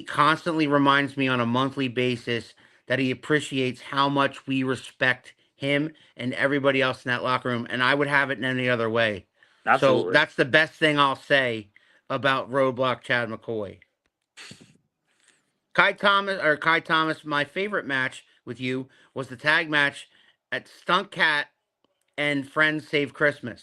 constantly reminds me on a monthly basis that he appreciates how much we respect him and everybody else in that locker room, and I would have it in any other way. So Absolutely. that's the best thing I'll say about Roadblock Chad McCoy. Kai Thomas, my favorite match with you was the tag match at Stunt Cat and Friends Save Christmas.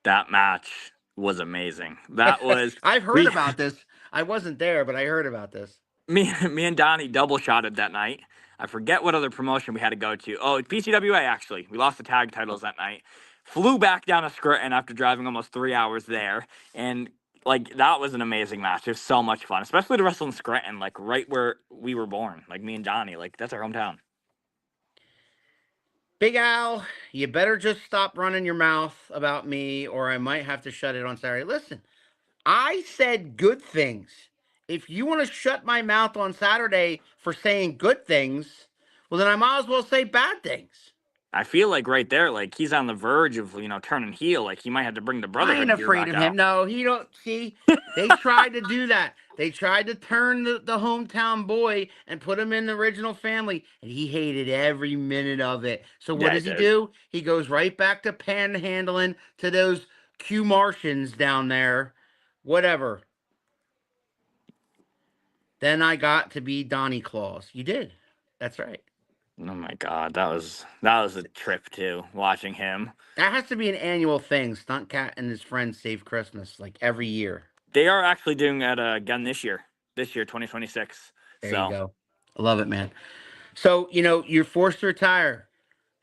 That match was amazing. That was I've heard we about this. I wasn't there, but I heard about this. me and Donnie double shotted that night. I forget what other promotion we had to go to. Oh, PCWA actually. We lost the tag titles that night. Flew back down to Scranton after driving almost 3 hours there, and like that was an amazing match. It was so much fun, especially to wrestle in Scranton, like right where we were born. Like me and Donnie, like that's our hometown. Big Al, you better just stop running your mouth about me, or I might have to shut it on Saturday. Listen, I said good things. If you want to shut my mouth on Saturday for saying good things, well, then I might as well say bad things. I feel like right there, like he's on the verge of turning heel. Like he might have to bring the I ain't Brotherhood gear afraid back of him. out. No, he don't see. They tried to do that. They tried to turn the hometown boy and put him in the original family, and he hated every minute of it. So what Yeah, does it he is. do? He goes right back to panhandling to those Q Martians down there. Whatever. Then I got to be Donnie Claus. You did. That's right. Oh my god, that was a trip too. Watching him, That has to be an annual thing. Stunt Cat and his friends save Christmas like every year. they are actually doing that again this year. This year, 2026. There you So go. I love it, man. So, you're forced to retire.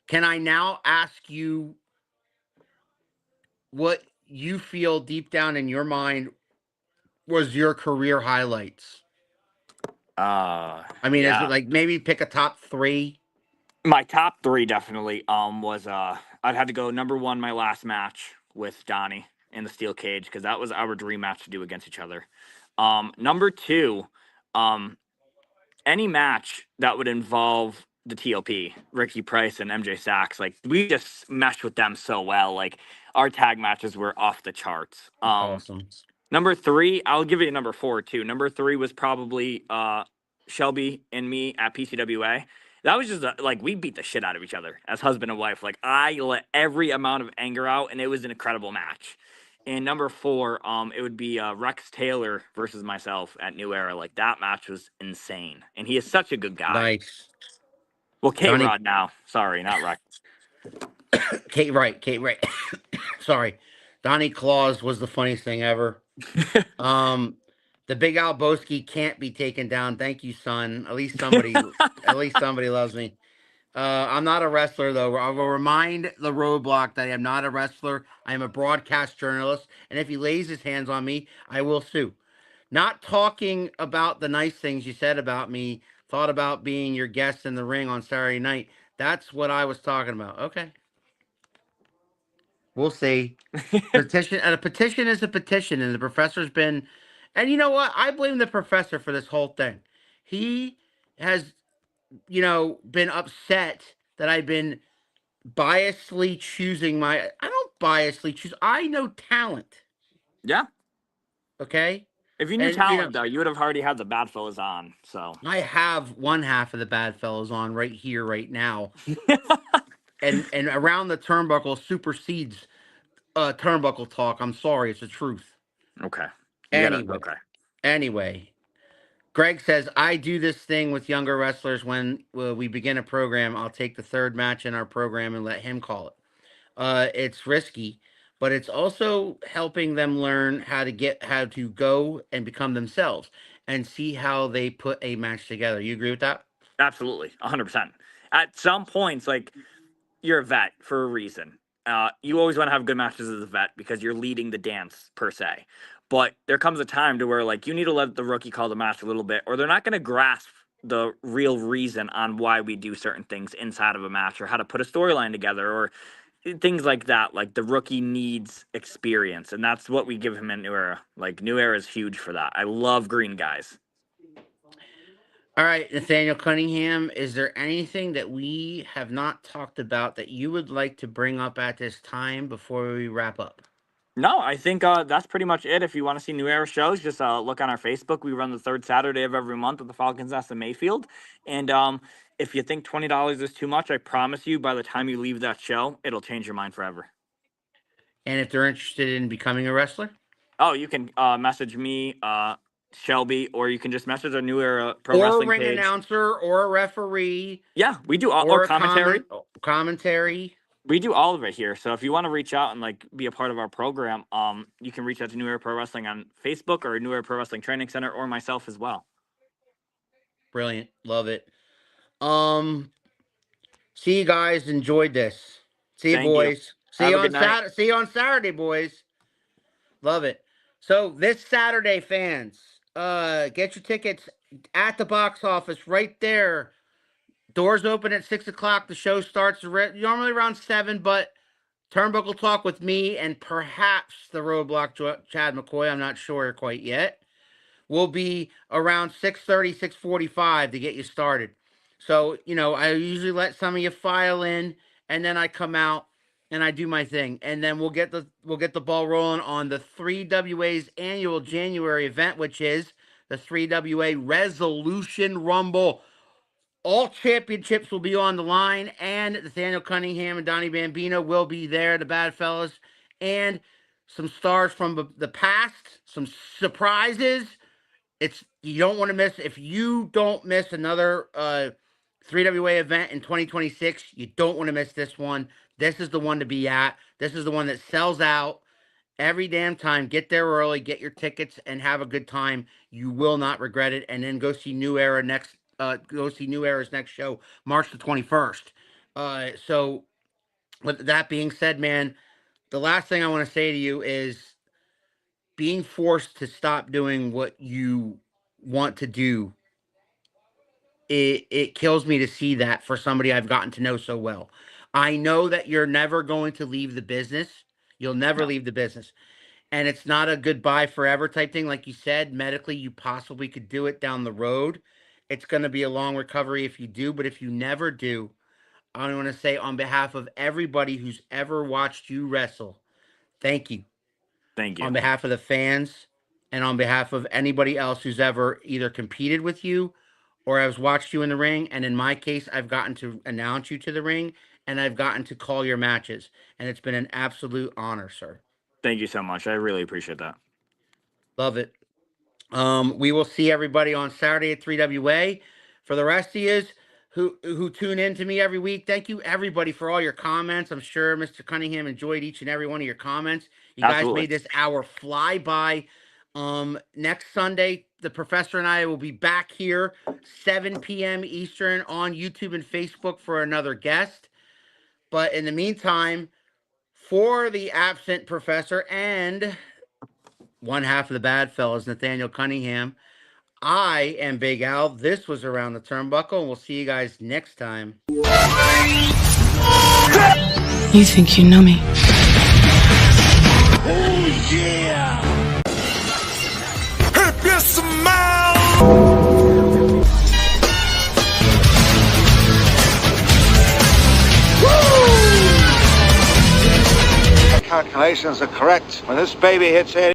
Can I now ask you what you feel deep down in your mind was your career highlights? I mean, is yeah. it like maybe pick a top three? My top three definitely was I'd had to go number one my last match with Donnie in the steel cage because that was our dream match to do against each other. Number two, um any match that would involve the TOP, Ricky Price and MJ Sachs, like we just meshed with them so well. Like our tag matches were off the charts. Awesome. Number three, I'll give you a number four too. Number three was probably Shelby and me at PCWA. That was just like we beat the shit out of each other as husband and wife. Like I let every amount of anger out, and it was an incredible match. And number four, it would be Rex Taylor versus myself at New Era. Like that match was insane, and he is such a good guy. Nice. Well, K Donnie, Rod now. Sorry, not Rex. Kate Wright. Sorry. Donnie Claus was the funniest thing ever. Um, the Big Alboski can't be taken down. Thank you, son. At least somebody loves me. I'm not a wrestler, though. I will remind the roadblock that I am not a wrestler. I am a broadcast journalist, and if he lays his hands on me, I will sue. Not talking about the nice things you said about me. Thought about being your guest in the ring on Saturday night. That's what I was talking about. Okay, we'll see. Petition and a petition is a petition, and the professor's been. And you know what? I blame the professor for this whole thing. He has, been upset that I've been biasly choosing my. I don't biasly choose. I know talent. Yeah, Okay, if you knew and talent though, you would have already had the bad fellas on. So I have one half of the bad fellows on right here, right now, and around the turnbuckle supersedes turnbuckle talk. I'm sorry, it's the truth. okay, you got it. Anyway, Okay. anyway, Greg says I do this thing with younger wrestlers when we begin a program. I'll take the third match in our program and let him call it. It's risky, but it's also helping them learn how to go and become themselves and see how they put a match together. You agree with that? Absolutely, 100%. At some points, like you're a vet for a reason. You always want to have good matches as a vet because you're leading the dance per se. But there comes a time to where like you need to let the rookie call the match a little bit, or they're not going to grasp the real reason on why we do certain things inside of a match, or how to put a storyline together, or things like that. Like the rookie needs experience, and that's what we give him in New Era. Like New Era is huge for that. I love green guys. All right, Nathaniel Cunningham, is there anything that we have not talked about that you would like to bring up at this time before we wrap up? No, I think that's pretty much it. If you want to see New Era shows, just look on our Facebook. We run the third Saturday of every month at the Falcons Nest in Mayfield. And if you think $20 is too much, I promise you, by the time you leave that show, it'll change your mind forever. And if they're interested in becoming a wrestler? Oh, you can message me, Shelby, or you can just message our New Era Pro or Wrestling a ring page. Announcer, or a referee. Yeah, we do all, or or commentary. Commentary. We do all of it here. So if you want to reach out and like be a part of our program, you can reach out to New Era Pro Wrestling on Facebook or New Era Pro Wrestling Training Center or myself as well. Brilliant. Love it. See you guys. Enjoyed this. See you, Thank you. boys. See Have you a on good night. Saturday. See you on Saturday, boys. Love it. So this Saturday, fans, get your tickets at the box office right there. Doors open at 6 o'clock. The show starts normally around 7, but Turnbuckle Talk with me and perhaps the Roadblock Chad McCoy, I'm not sure quite yet, will be around 6:30, 6:45 to get you started. So, I usually let some of you file in, and then I come out and I do my thing. And then we'll get the ball rolling on the 3WA's annual January event, which is the 3WA Resolution Rumble. All championships will be on the line, and Nathaniel Cunningham and Donnie Bambino will be there, the Bad Fellas, and some stars from the past, some surprises. You don't want to miss. If you don't miss another 3WA event in 2026, you don't want to miss this one. This is the one to be at. This is the one that sells out every damn time. Get there early, get your tickets, and have a good time. You will not regret it. And then go see New Era next. Go see New Era's next show, March the 21st. So, with that being said, man, the last thing I want to say to you is being forced to stop doing what you want to do. It kills me to see that for somebody I've gotten to know so well. I know that you're never going to leave the business. You'll never leave the business. And it's not a goodbye forever type thing. Like you said, medically, you possibly could do it down the road. It's going to be a long recovery if you do. But if you never do, I want to say on behalf of everybody who's ever watched you wrestle, thank you. Thank you. On behalf of the fans and on behalf of anybody else who's ever either competed with you or has watched you in the ring. And in my case, I've gotten to announce you to the ring and I've gotten to call your matches. And it's been an absolute honor, sir. Thank you so much. I really appreciate that. Love it. We will see everybody on Saturday at 3WA. For the rest of you who tune in to me every week, thank you everybody for all your comments. I'm sure Mr. Cunningham enjoyed each and every one of your comments. You Absolutely. guys made this hour fly by. Next Sunday, the professor and I will be back here 7 p.m. Eastern on YouTube and Facebook for another guest. But in the meantime, for the absent professor and one half of the Bad Fellas, Nathaniel Cunningham, I am Big Al. This was Around the Turnbuckle, and we'll see you guys next time. You think you know me? Oh, yeah! Hip your smile! Calculations are correct. When this baby hits 80.